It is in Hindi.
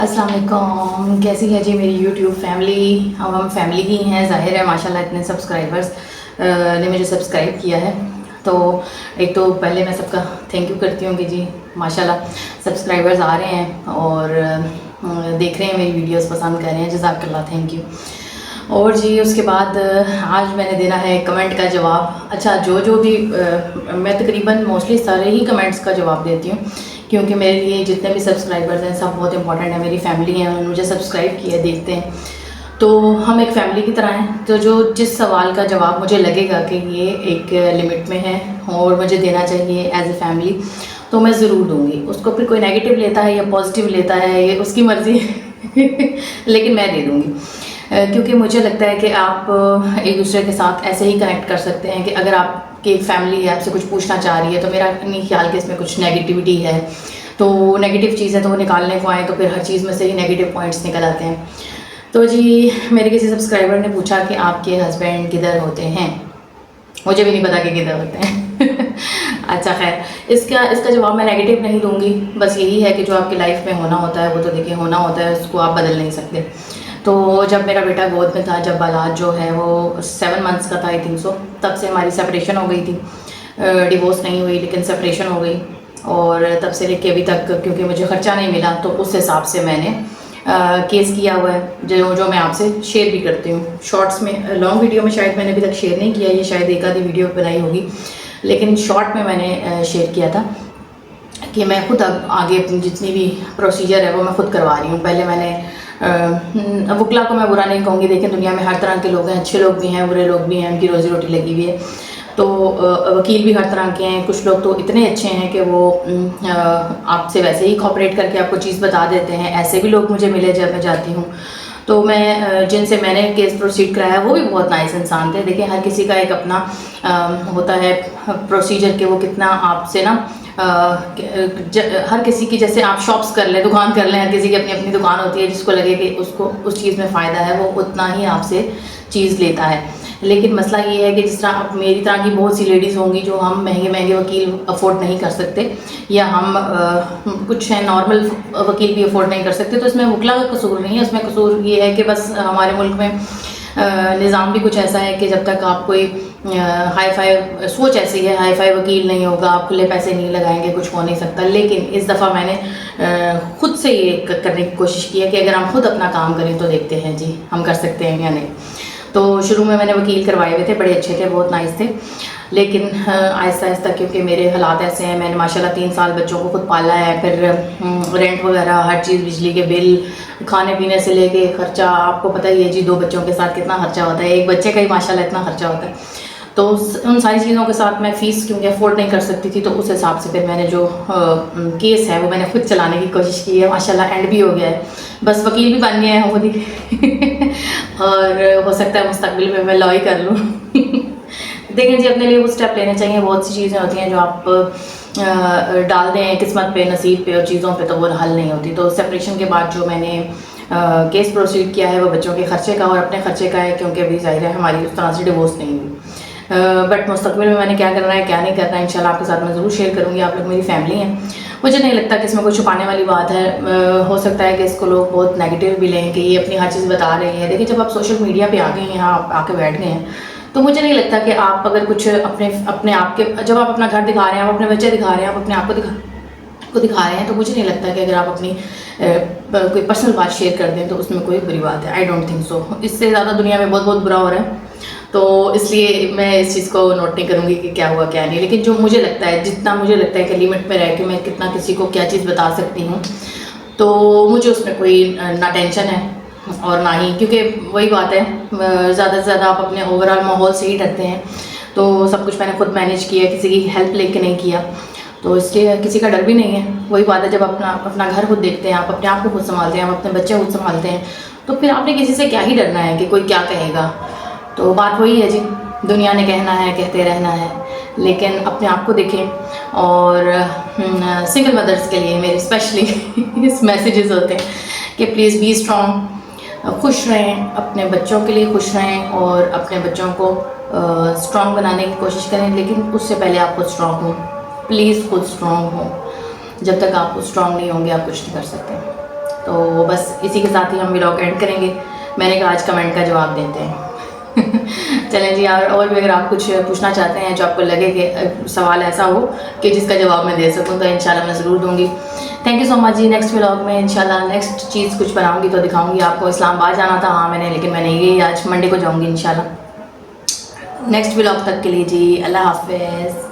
अस्सलाम वालेकुम, कैसी है जी मेरी यूट्यूब फैमिली। अब हम फैमिली ही हैं, ज़ाहिर है माशाल्लाह इतने सब्सक्राइबर्स ने मुझे सब्सक्राइब किया है। तो एक तो पहले मैं सबका थैंक यू करती हूँ कि जी माशाल्लाह सब्सक्राइबर्स आ रहे हैं और देख रहे हैं मेरी वीडियोस, पसंद कर रहे हैं, जज़ाकल्लाह, थैंक यू। और जी उसके बाद आज मैंने देना है कमेंट का जवाब। अच्छा, जो भी मैं तकरीबन मोस्टली सारे ही कमेंट्स का जवाब देती हूँ, क्योंकि मेरे लिए जितने भी सब्सक्राइबर्स हैं सब बहुत इंपॉर्टेंट है, मेरी फैमिली है, उन्होंने मुझे सब्सक्राइब किया है, देखते हैं, तो हम एक फ़ैमिली की तरह हैं। तो जो जिस सवाल का जवाब मुझे लगेगा कि ये एक लिमिट में है और मुझे देना चाहिए एज ए फैमिली, तो मैं ज़रूर दूँगी। उसको फिर कोई नेगेटिव लेता है या पॉजिटिव लेता है, ये उसकी मर्ज़ी लेकिन मैं दे दूँगी, क्योंकि मुझे लगता है कि आप एक दूसरे के साथ ऐसे ही कनेक्ट कर सकते हैं कि अगर आपकी फैमिली आपसे कुछ पूछना चाह रही है, तो मेरा नहीं ख्याल कि इसमें कुछ नेगेटिविटी है, तो नेगेटिव चीज़ें तो वो निकालने को आए तो फिर हर चीज़ में से ही नेगेटिव पॉइंट्स निकल आते हैं। तो जी मेरे किसी सब्सक्राइबर ने पूछा कि आपके हस्बैंड किधर होते हैं। मुझे भी नहीं पता कि किधर होते हैं अच्छा खैर, इसका जवाब मैं नेगेटिव नहीं दूंगी। बस यही है कि जो आपकी लाइफ में होना होता है वो तो देखिए होना होता है, उसको आप बदल नहीं सकते। तो जब मेरा बेटा गोद में था, जब बालाद जो है वो 7 मंथ्स का था आई थिंक सो, तब से हमारी सेपरेशन हो गई थी। डिवोर्स नहीं हुई लेकिन सेपरेशन हो गई, और तब से लेके अभी तक क्योंकि मुझे ख़र्चा नहीं मिला, तो उस हिसाब से मैंने केस किया हुआ है, जो मैं आपसे शेयर भी करती हूँ शॉर्ट्स में। लॉन्ग वीडियो में शायद मैंने अभी तक शेयर नहीं किया, ये शायद एक आधी वीडियो बनाई होगी, लेकिन शॉर्ट में मैंने शेयर किया था कि मैं खुद अब आगे अपनी जितनी भी प्रोसीजर है वो मैं खुद करवा रही हूँ। पहले मैंने वकला को मैं बुरा नहीं कहूँगी, देखिए दुनिया में हर तरह के लोग हैं, अच्छे लोग भी हैं, बुरे लोग भी हैं, उनकी रोज़ी रोटी लगी हुई है। तो वकील भी हर तरह के हैं, कुछ लोग तो इतने अच्छे हैं कि वो आपसे वैसे ही कॉपरेट करके आपको चीज़ बता देते हैं। ऐसे भी लोग मुझे मिले जब मैं जाती हूँ। तो मैं जिनसे मैंने केस प्रोसीड कराया वो भी बहुत नाइस इंसान थे। देखिए हर किसी का एक अपना होता है प्रोसीजर कि वो कितना आपसे ना हर किसी की, जैसे आप शॉप्स कर लें, दुकान कर लें, हर किसी की अपनी अपनी दुकान होती है, जिसको लगे कि उसको उस चीज़ में फ़ायदा है वो उतना ही आपसे चीज़ लेता है। लेकिन मसला ये है कि जिस तरह अब मेरी तरह की बहुत सी लेडीज़ होंगी जो हम महंगे महंगे वकील अफोर्ड नहीं कर सकते, या हम कुछ हैं नॉर्मल वकील भी अफोर्ड नहीं कर सकते, तो इसमें वकला का कसूर नहीं है। उसमें कसूर ये है कि बस हमारे मुल्क में निज़ाम भी कुछ ऐसा है कि जब तक आप कोई हाई फाई सोच ऐसी है, हाई फाई वकील नहीं होगा, आप खुले पैसे नहीं लगाएंगे, कुछ हो नहीं सकता। लेकिन इस दफ़ा मैंने खुद से ये करने की कोशिश की है कि अगर हम खुद अपना काम करें तो देखते हैं जी हम कर सकते हैं या नहीं। तो शुरू में मैंने वकील करवाए हुए थे, बड़े अच्छे थे, बहुत नाइस थे, लेकिन आहिस्ता आहिस्ता क्योंकि मेरे हालात ऐसे हैं, मैंने माशाल्लाह 3 साल बच्चों को खुद पाला है, फिर रेंट वगैरह हर चीज़, बिजली के बिल, खाने पीने से लेके ख़र्चा, आपको पता ही है जी 2 बच्चों के साथ कितना ख़र्चा होता है, एक बच्चे का ही माशाल्लाह इतना ख़र्चा होता है। तो उन सारी चीज़ों के साथ मैं फ़ीस क्योंकि अफोर्ड नहीं कर सकती थी, तो उस हिसाब से फिर मैंने जो केस है वो मैंने खुद चलाने की कोशिश की है। माशाल्लाह एंड भी हो गया है, बस वकील भी बन गया है खुद ही और हो सकता है मुस्तकबिल में मैं लॉ ही कर लूँ देखें जी, अपने लिए वो स्टेप लेने चाहिए। बहुत सी चीज़ें होती हैं जो आप डाल दें किस्मत पे, नसीब पे और चीज़ों पे, तो वो हल नहीं होती। तो सेपरेशन के बाद जो मैंने केस प्रोसीड किया है वो बच्चों के ख़र्चे का और अपने ख़र्चे का है, क्योंकि अभी ज़ाहिर है हमारी उस तरह से डिवोर्स नहीं हुई। बट मुस्तकबिल में मैंने क्या करना है क्या नहीं करना है इंशाल्लाह आपके साथ मैं ज़रूर शेयर करूँगी। आप लोग मेरी फैमिली हैं, मुझे नहीं लगता कि इसमें कोई छुपाने वाली बात है। हो सकता है कि इसको लोग बहुत नेगेटिव भी लें कि ये अपनी हर चीज़ बता रहे हैं। देखिए जब आप सोशल मीडिया पे आ गए हैं, यहाँ आप आके बैठ गए हैं, तो मुझे नहीं लगता कि आप अगर कुछ अपने आप के, जब आप अपना घर दिखा रहे हैं, आप अपने बच्चे दिखा रहे हैं, आप अपने आप को दिखा रहे हैं, तो मुझे नहीं लगता कि अगर आप अपनी कोई पर्सनल बात शेयर कर दें तो उसमें कोई बुरी बात है। I don't think so. इससे ज़्यादा दुनिया में बहुत बहुत बुरा हो रहा है, तो इसलिए मैं इस चीज़ को नोट नहीं करूँगी कि क्या हुआ क्या नहीं। लेकिन जो मुझे लगता है, जितना मुझे लगता है कि लिमिट में रह के मैं कितना किसी को क्या चीज़ बता सकती हूँ, तो मुझे उसमें कोई ना टेंशन है और ना ही, क्योंकि वही बात है, ज़्यादा से ज़्यादा आप अपने ओवरऑल माहौल से ही डरते हैं। तो सब कुछ मैंने खुद मैनेज किया, किसी की हेल्प लेके नहीं किया, तो इसलिए किसी का डर भी नहीं है। वही बात है, जब अपना घर खुद देखते हैं, आप अपने आप को खुद संभालते हैं, आप अपने बच्चे खुद संभालते हैं, तो फिर आपने किसी से क्या ही डरना है कि कोई क्या कहेगा। तो बात वही है जी, दुनिया ने कहना है, कहते रहना है, लेकिन अपने आप को देखें। और सिंगल मदर्स के लिए मेरे स्पेशली इस मैसेजेस होते हैं कि प्लीज़ बी स्ट्रॉन्ग, खुश रहें, अपने बच्चों के लिए खुश रहें और अपने बच्चों को स्ट्रॉन्ग बनाने की कोशिश करें। लेकिन उससे पहले आप खुद स्ट्रॉन्ग हों, प्लीज़ खुद स्ट्रॉन्ग हो। जब तक आप खुद स्ट्रॉन्ग नहीं होंगे आप कुछ नहीं कर सकते। तो बस इसी के साथ ही हम व्लॉग एंड करेंगे। मैंने कहा आज कमेंट का जवाब देते हैं। चलें जी यार, और भी अगर आप कुछ पूछना चाहते हैं जो आपको लगे कि सवाल ऐसा हो कि जिसका जवाब मैं दे सकूं, तो इंशाल्लाह मैं ज़रूर दूंगी। थैंक यू सो मच जी। नेक्स्ट व्लॉग में इंशाल्लाह नेक्स्ट चीज़ कुछ बनाऊंगी तो दिखाऊंगी आपको। इस्लामाबाद जाना था हाँ मैंने, लेकिन मैंने ये आज मंडे को जाऊंगी इंशाल्लाह। नेक्स्ट व्लॉग तक के लिए जी अल्लाह हाफिज़।